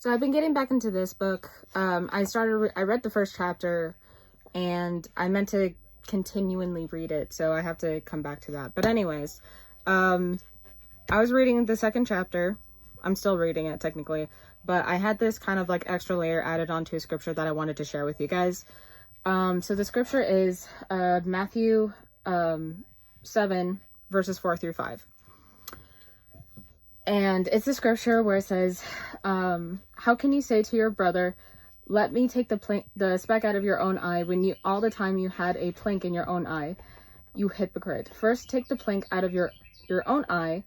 So I've been getting back into this book. I read the first chapter and I meant to continually read it, so I have to come back to that. But anyways, I was reading the second chapter. I'm still reading it technically, but I had this kind of like extra layer added onto a scripture that I wanted to share with you guys. So the scripture is Matthew 7 verses 4 through 5. And it's a scripture where it says, how can you say to your brother, let me take the speck out of your own eye, when all the time you had a plank in your own eye? You hypocrite. First take the plank out of your own eye,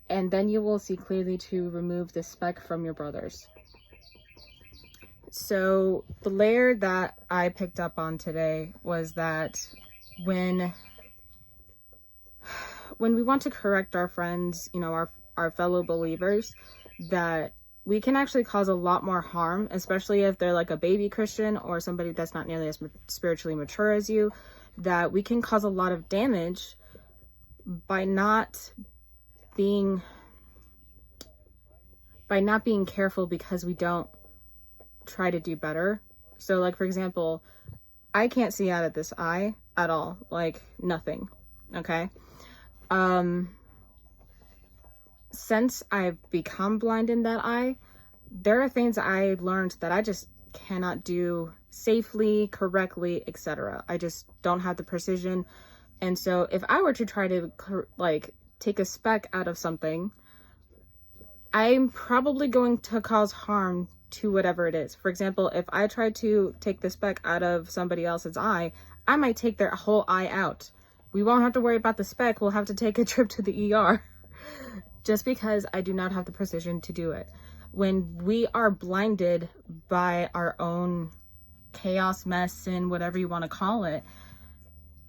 and then you will see clearly to remove the speck from your brother's. So the layer that I picked up on today was that when we want to correct our friends, our fellow believers, that we can actually cause a lot more harm, especially if they're like a baby Christian or somebody that's not nearly as spiritually mature as you, that we can cause a lot of damage by not being careful, because we don't try to do better. So like, for example, I can't see out of this eye at all, like nothing. Okay. Since I've become blind in that eye, there are things I learned that I just cannot do safely, correctly, etc. I just don't have the precision. And so if I were to try to like take a speck out of something, I'm probably going to cause harm to whatever it is. For example, if I try to take the speck out of somebody else's eye, I might take their whole eye out. We won't have to worry about the speck. We'll have to take a trip to the ER. Just because I do not have the precision to do it. When we are blinded by our own chaos, mess, sin, whatever you want to call it,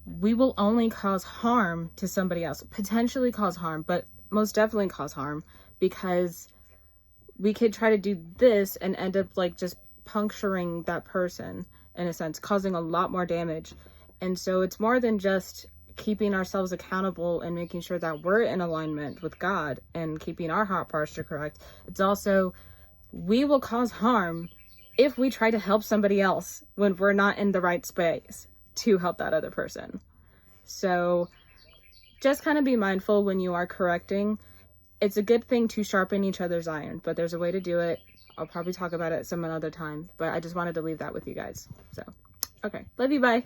we will only cause harm to somebody else. Potentially cause harm, but most definitely cause harm, because we could try to do this and end up like just puncturing that person, in a sense, causing a lot more damage. And so it's more than just keeping ourselves accountable and making sure that we're in alignment with God and keeping our heart posture correct. It's also, we will cause harm if we try to help somebody else when we're not in the right space to help that other person. So just kind of be mindful when you are correcting. It's a good thing to sharpen each other's iron, but there's a way to do it. I'll probably talk about it some another time, but I just wanted to leave that with you guys. So, okay. Love you. Bye.